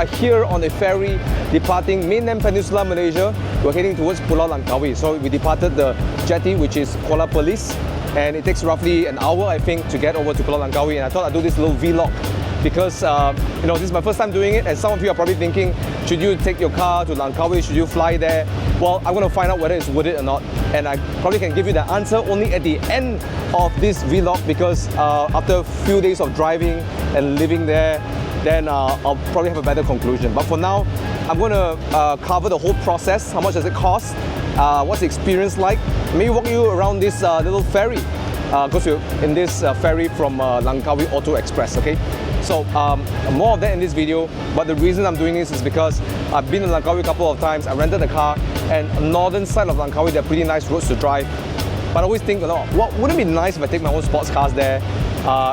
are here on a ferry departing mainland Peninsula Malaysia. We're heading towards Pulau Langkawi. So we departed the jetty, which is Kuala Perlis, and it takes roughly an hour, I think, to get over to Pulau Langkawi. And I thought I'd do this little vlog because you know, this is my first time doing it, and some of you are probably thinking, should you take your car to Langkawi? Should you fly there? Well, I'm going to find out whether it's worth it or not, and I probably can give you the answer only at the end of this vlog, because after a few days of driving and living there, then I'll probably have a better conclusion. But for now, I'm going to cover the whole process. How much does it cost? What's the experience like? Maybe walk you around this little ferry, because we're in this ferry from Langkawi Auto Express, okay? So more of that in this video, but the reason I'm doing this is because I've been in Langkawi a couple of times. I rented a car, and northern side of Langkawi, they're pretty nice roads to drive. But I always think, what wouldn't it be nice if I take my own sports cars there?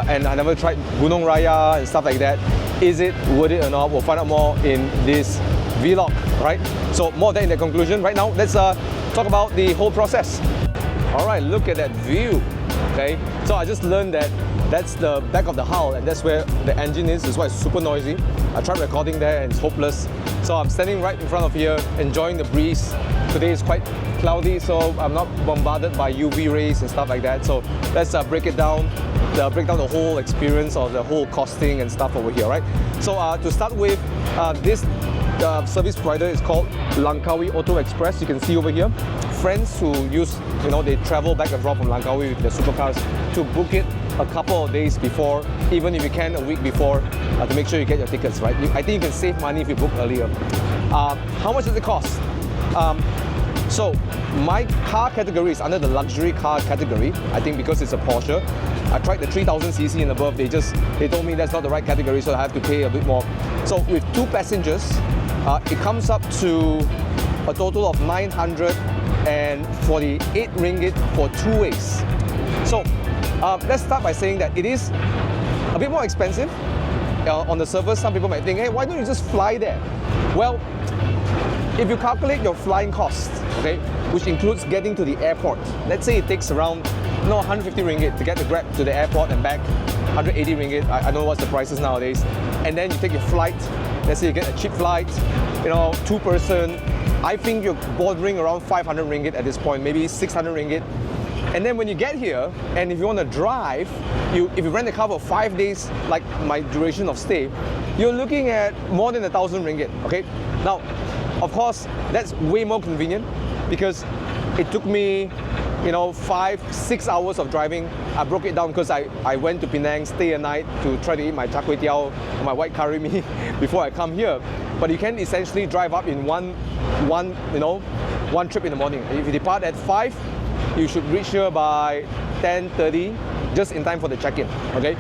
And I never tried Gunung Raya and stuff like that. Is it worth it or not? We'll find out more in this vlog, right? So more of that in the conclusion. Right now, let's talk about the whole process. All right, look at that view, okay? So I just learned that that's the back of the hull, and that's where the engine is. That's why it's super noisy. I tried recording there and it's hopeless. So I'm standing right in front of here, enjoying the breeze. Today is quite cloudy, so I'm not bombarded by UV rays and stuff like that. So let's break down the whole experience or the whole costing and stuff over here, right? So to start with, this service provider is called Langkawi Auto Express. You can see over here, friends who use, they travel back and forth from Langkawi with their supercars to book it a couple of days before, even if you can a week before, to make sure you get your tickets, right? I think you can save money if you book earlier. How much does it cost? So my car category is under the luxury car category, I think, because it's a Porsche. I tried the 3000cc and above. They told me that's not the right category, so I have to pay a bit more. So with 2 passengers, it comes up to a total of 948 ringgit for 2 ways. So let's start by saying that it is a bit more expensive. On the surface, some people might think, hey, why don't you just fly there? Well, if you calculate your flying costs, okay, which includes getting to the airport, let's say it takes around 150 ringgit to get the Grab to the airport and back, 180 ringgit, I don't know what's the prices nowadays, and then you take your flight, let's say you get a cheap flight, 2 person, I think you're bordering around 500 ringgit at this point, maybe 600 ringgit. And then when you get here, and if you want to drive, if you rent a car for 5 days, like my duration of stay, you're looking at more than 1,000 ringgit, okay? Now, of course, that's way more convenient because it took me, 5-6 hours of driving. I broke it down because I went to Penang, stay a night to try to eat my char kway teow, my white curry mee before I come here. But you can essentially drive up in one trip in the morning. If you depart at 5, you should reach here by 10:30, just in time for the check-in, okay?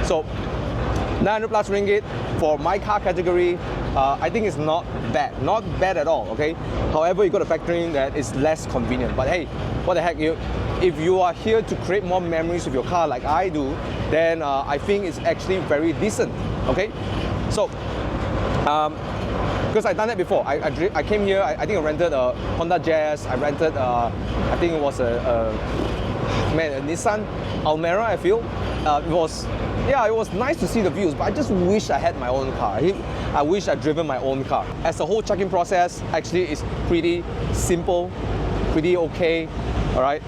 So 900 plus ringgit for my car category, I think it's not bad at all, okay? However, you got to factor in that it's less convenient. But hey, what the heck, if you are here to create more memories with your car like I do, then I think it's actually very decent, okay? So, because I've done that before. I came here, I think I rented a Honda Jazz, I rented, I think it was a Nissan Almera, I feel. It was nice to see the views, but I just wish I had my own car. I wish I'd driven my own car. As the whole check-in process actually is pretty simple, pretty okay, all right?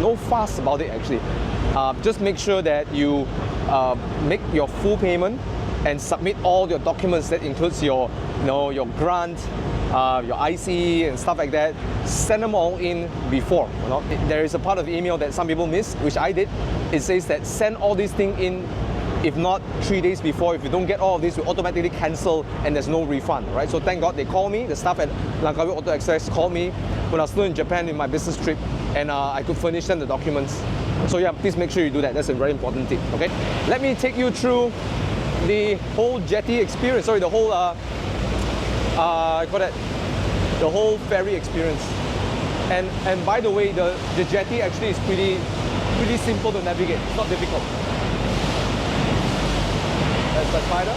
No fuss about it actually. Just make sure that you make your full payment and submit all your documents. That includes your grant, your IC and stuff like that. Send them all in before. There is a part of the email that some people miss, which I did. It says that send all these things in, if not 3 days before. If you don't get all of this, we automatically cancel and there's no refund, right? So thank God they called me. The staff at Langkawi Auto Express called me when I was still in Japan in my business trip, and I could furnish them the documents. So yeah, please make sure you do that. That's a very important tip, okay? Let me take you through the whole jetty experience. Sorry, the whole the whole ferry experience. And by the way, the jetty actually is pretty simple to navigate. It's not difficult. That's the spider.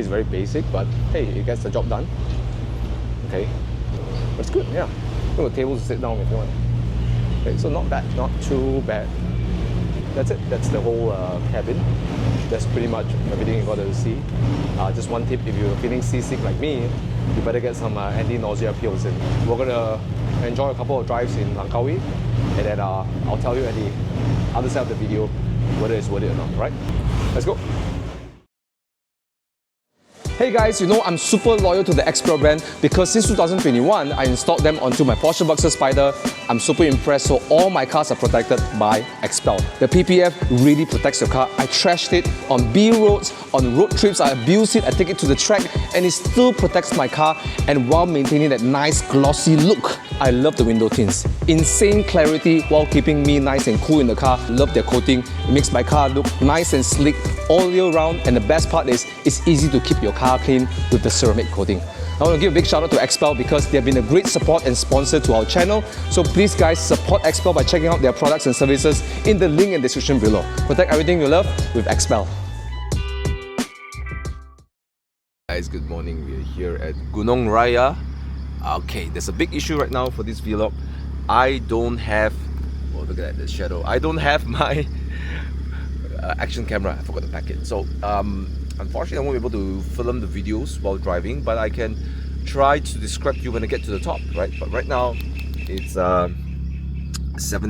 is very basic, but hey, it gets the job done. Okay, that's good. Yeah, got a table to sit down if you want. Okay, so not bad, not too bad. That's it. That's the whole cabin. That's pretty much everything you got to see. Just one tip: if you're feeling seasick like me, you better get some anti-nausea pills in. We're gonna enjoy a couple of drives in Langkawi, and then I'll tell you at the other side of the video whether it's worth it or not. Right? Let's go. Hey guys, you know I'm super loyal to the XPEL brand because since 2021, I installed them onto my Porsche Boxer Spider. I'm super impressed, so all my cars are protected by XPEL. The PPF really protects your car. I trashed it on B roads, on road trips, I abuse it, I take it to the track, and it still protects my car, and while maintaining that nice glossy look. I love the window tints. Insane clarity while keeping me nice and cool in the car. Love their coating. It makes my car look nice and sleek all year round, and the best part is it's easy to keep your car clean with the ceramic coating. I want to give a big shout out to XPEL because they have been a great support and sponsor to our channel. So please guys, support XPEL by checking out their products and services in the link in the description below. Protect everything you love with XPEL. Guys, good morning. We're here at Gunung Raya. Okay, there's a big issue right now for this vlog. I don't have, oh look at that, the shadow. I don't have my action camera. I forgot to pack it. So unfortunately I won't be able to film the videos while driving, but I can try to describe to you when I get to the top, right? But right now it's 7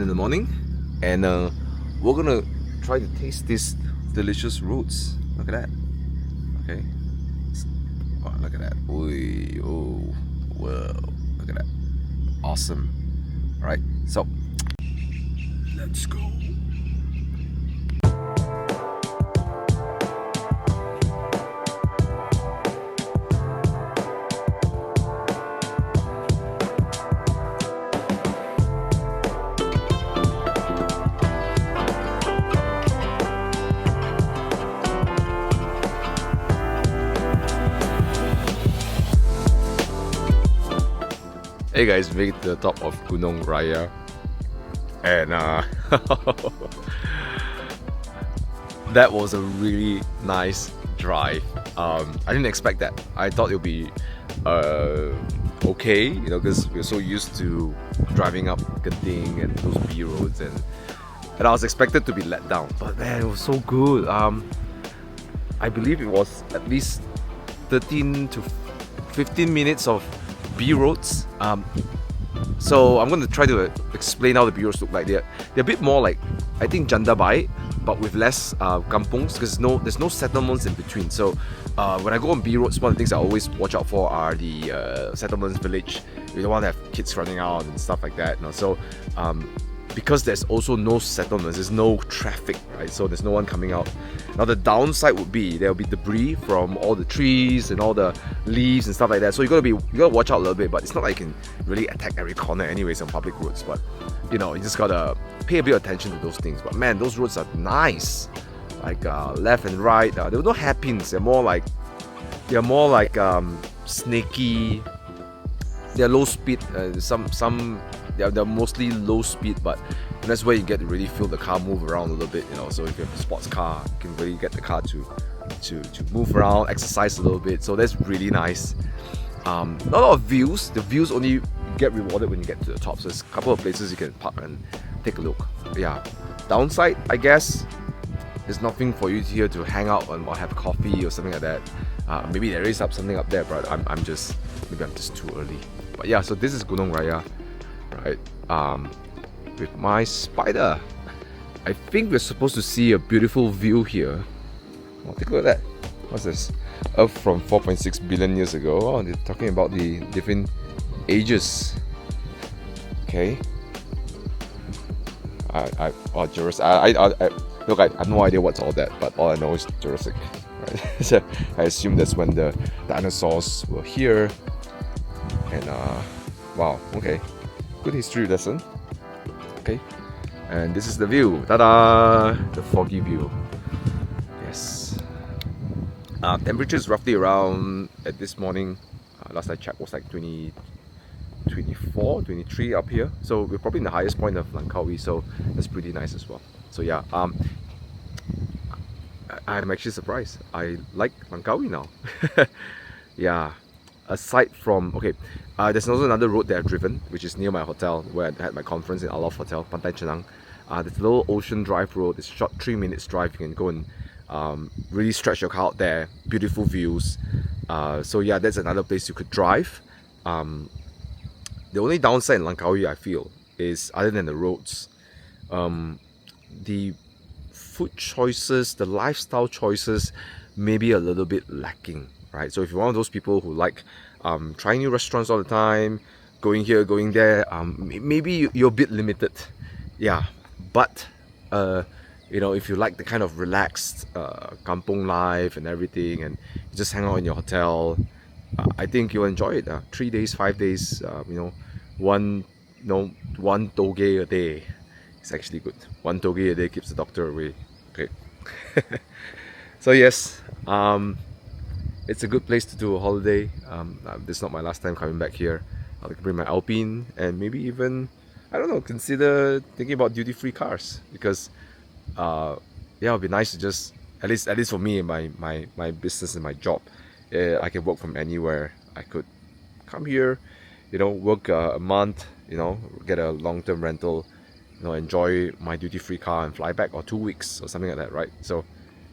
in the morning, and we're gonna try to taste these delicious roots. Look at that. Okay. Oh, look at that. Oy, oh. Whoa, look at that. Awesome. Alright, so let's go. Hey guys, made it to the top of Gunung Raya, and that was a really nice drive. I didn't expect that. I thought it would be okay, you know, because we're so used to driving up Genting and those B roads, and I was expected to be let down. But man, it was so good. I believe it was at least 13 to 15 minutes of B roads. So I'm going to try to explain how the B roads look like. They're a bit more like, I think, Janda Bai, but with less kampungs, because there's no settlements in between. So when I go on B roads, one of the things I always watch out for are the settlements, village. We don't want to have kids running out and stuff like that. You know? So because there's also no settlements, there's no traffic, right? So there's no one coming out. Now the downside would be there will be debris from all the trees and all the leaves and stuff like that. So you gotta watch out a little bit. But it's not like you can really attack every corner anyways on public roads. But you know, you just gotta pay a bit of attention to those things. But man, those roads are nice, like left and right. There were no hairpins. They're more like snaky. They're low speed. They're mostly low speed, but that's where you get to really feel the car move around a little bit, you know. So if you have a sports car, you can really get the car to move around, exercise a little bit. So that's really nice. Not a lot of views. The views only get rewarded when you get to the top. So there's a couple of places you can park and take a look. But yeah, downside, I guess, there's nothing for you here to hang out or have coffee or something like that. Maybe there is something up there, but I'm just too early. But yeah, so this is Gunung Raya, right? With my Spider. I think we're supposed to see a beautiful view here. Oh, take a look at that. What's this? Earth from 4.6 billion years ago. Oh, they're talking about the different ages. Okay. Jurassic. Look, I have no idea what's all that, but all I know is Jurassic. Right? So I assume that's when the dinosaurs were here. And wow, okay. Good history lesson. Okay. And this is the view. Ta-da! The foggy view. Yes. Temperature is roughly around, at this morning, last I checked, was like 24, 23 up here. So we're probably in the highest point of Langkawi, so that's pretty nice as well. So yeah, I'm actually surprised. I like Langkawi now. Yeah, aside from, okay, there's also another road that I've driven, which is near my hotel, where I had my conference in Aloft Hotel, Pantai Chenang. There's a little Ocean Drive road. It's a short 3 minutes drive. You can go and really stretch your car out there. Beautiful views. So yeah, that's another place you could drive. The only downside in Langkawi, I feel, is other than the roads, the food choices, the lifestyle choices, maybe a little bit lacking, right? So if you're one of those people who like trying new restaurants all the time, going here, going there, maybe you're a bit limited. Yeah, but you know, if you like the kind of relaxed kampong life and everything, and you just hang out in your hotel, I think you'll enjoy it. 3 days, 5 days, you know, one toge a day. It's actually good. One toge a day keeps the doctor away. Okay. So yes, it's a good place to do a holiday. This is not my last time coming back here. I'll bring my Alpine and maybe even, I don't know, consider thinking about duty-free cars, because yeah, it'll be nice to just, at least for me and my business and my job, I can work from anywhere. I could come here, you know, work a month, you know, get a long-term rental, you know, enjoy my duty-free car and fly back, or 2 weeks or something like that, right? So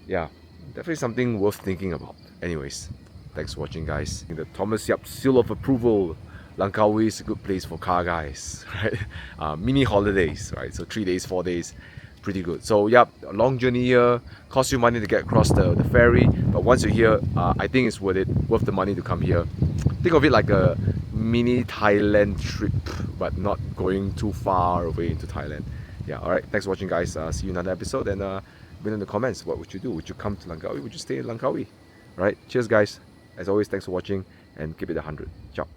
yeah, definitely something worth thinking about. Anyways, thanks for watching, guys. The Thomas Yap seal of approval. Langkawi is a good place for car guys, right? Mini holidays, right? So 3 days, 4 days, pretty good. So yeah, a long journey here, costs you money to get across the ferry, but once you're here, I think it's worth the money to come here. Think of it like a mini Thailand trip, but not going too far away into Thailand. Yeah, alright, thanks for watching, guys. See you in another episode, and put in the comments, what would you do? Would you come to Langkawi? Would you stay in Langkawi? Alright, cheers, guys. As always, thanks for watching, and keep it 100. Ciao.